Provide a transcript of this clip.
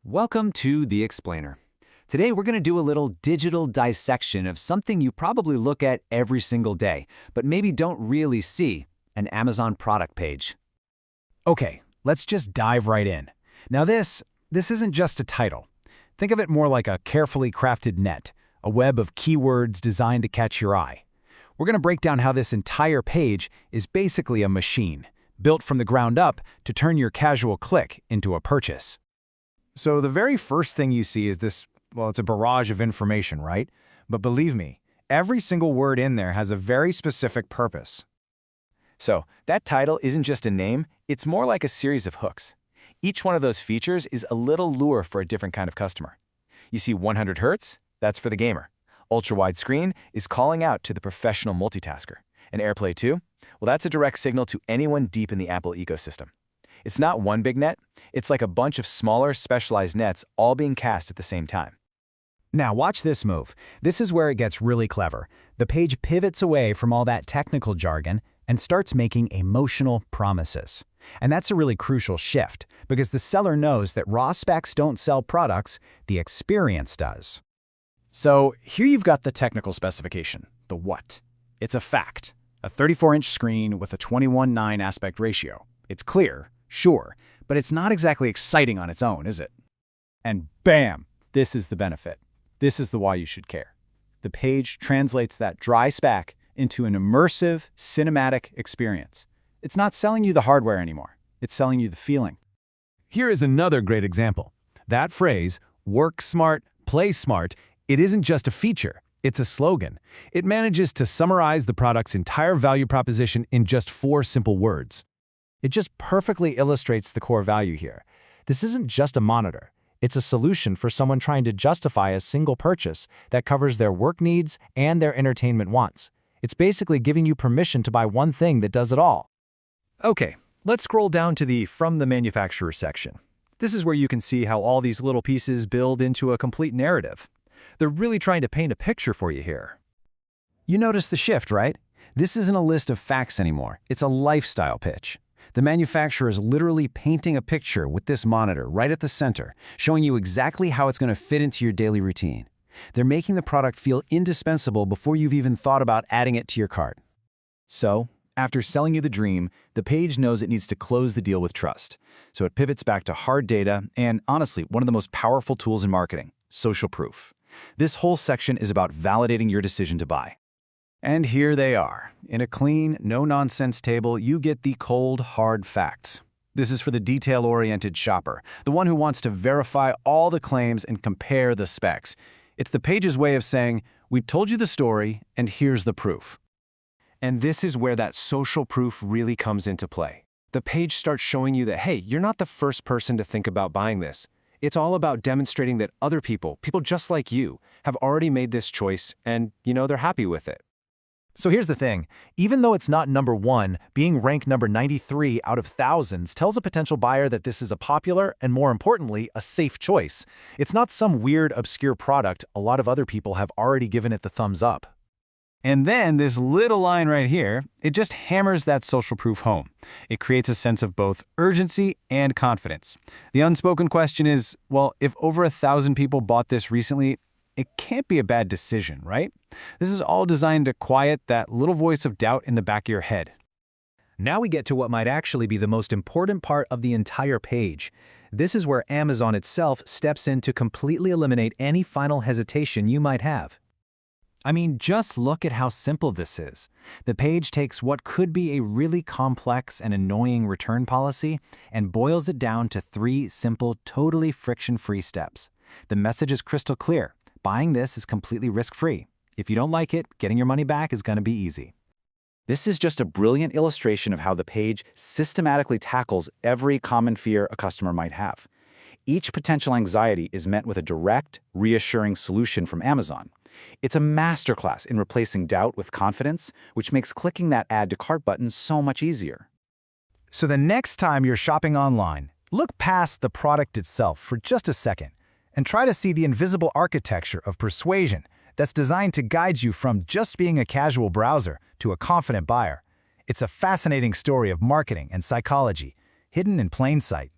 Welcome to The Explainer. Today we're going to do a little digital dissection of something you probably look at every single day, but maybe don't really see, an Amazon product page. Okay, let's just dive right in. Now this isn't just a title. Think of it more like a carefully crafted net, a web of keywords designed to catch your eye. We're going to break down how this entire page is basically a machine, built from the ground up to turn your casual click into a purchase. So the very first thing you see is this, well, it's a barrage of information, right? But believe me, every single word in there has a very specific purpose. So that title isn't just a name, it's more like a series of hooks. Each one of those features is a little lure for a different kind of customer. You see 100 Hz? That's for the gamer. UltraWide screen is calling out to the professional multitasker. And AirPlay 2? Well, that's a direct signal to anyone deep in the Apple ecosystem. It's not one big net, it's like a bunch of smaller, specialized nets all being cast at the same time. Now watch this move. This is where it gets really clever. The page pivots away from all that technical jargon and starts making emotional promises. And that's a really crucial shift, because the seller knows that raw specs don't sell products, the experience does. So here you've got the technical specification, the what. It's a fact, a 34-inch screen with a 21:9 aspect ratio. It's clear, sure, but it's not exactly exciting on its own, is it? And bam, this is the benefit. This is the why you should care. The page translates that dry spec into an immersive, cinematic experience. It's not selling you the hardware anymore. It's selling you the feeling. Here is another great example. That phrase, work smart, play smart, it isn't just a feature, it's a slogan. It manages to summarize the product's entire value proposition in just 4 simple words. It just perfectly illustrates the core value here. This isn't just a monitor. It's a solution for someone trying to justify a single purchase that covers their work needs and their entertainment wants. It's basically giving you permission to buy one thing that does it all. Okay, let's scroll down to the From the Manufacturer section. This is where you can see how all these little pieces build into a complete narrative. They're really trying to paint a picture for you here. You notice the shift, right? This isn't a list of facts anymore. It's a lifestyle pitch. The manufacturer is literally painting a picture with this monitor right at the center, showing you exactly how it's going to fit into your daily routine. They're making the product feel indispensable before you've even thought about adding it to your cart. So, after selling you the dream, the page knows it needs to close the deal with trust. So it pivots back to hard data and, honestly, one of the most powerful tools in marketing, social proof. This whole section is about validating your decision to buy. And here they are. In a clean, no-nonsense table, you get the cold, hard facts. This is for the detail-oriented shopper, the one who wants to verify all the claims and compare the specs. It's the page's way of saying, we've told you the story, and here's the proof. And this is where that social proof really comes into play. The page starts showing you that, hey, you're not the first person to think about buying this. It's all about demonstrating that other people just like you, have already made this choice and, they're happy with it. So here's the thing. Even though it's not number 1, being ranked number 93 out of thousands tells a potential buyer that this is a popular and, more importantly, a safe choice. It's not some weird, obscure product. A lot of other people have already given it the thumbs up. And then this little line right here, it just hammers that social proof home. It creates a sense of both urgency and confidence. The unspoken question is, well, if over 1,000 people bought this recently, it can't be a bad decision, right? This is all designed to quiet that little voice of doubt in the back of your head. Now we get to what might actually be the most important part of the entire page. This is where Amazon itself steps in to completely eliminate any final hesitation you might have. I mean, just look at how simple this is. The page takes what could be a really complex and annoying return policy and boils it down to 3 simple, totally friction-free steps. The message is crystal clear. Buying this is completely risk-free. If you don't like it, getting your money back is going to be easy. This is just a brilliant illustration of how the page systematically tackles every common fear a customer might have. Each potential anxiety is met with a direct, reassuring solution from Amazon. It's a masterclass in replacing doubt with confidence, which makes clicking that Add to Cart button so much easier. So the next time you're shopping online, look past the product itself for just a second and try to see the invisible architecture of persuasion that's designed to guide you from just being a casual browser to a confident buyer. It's a fascinating story of marketing and psychology, hidden in plain sight.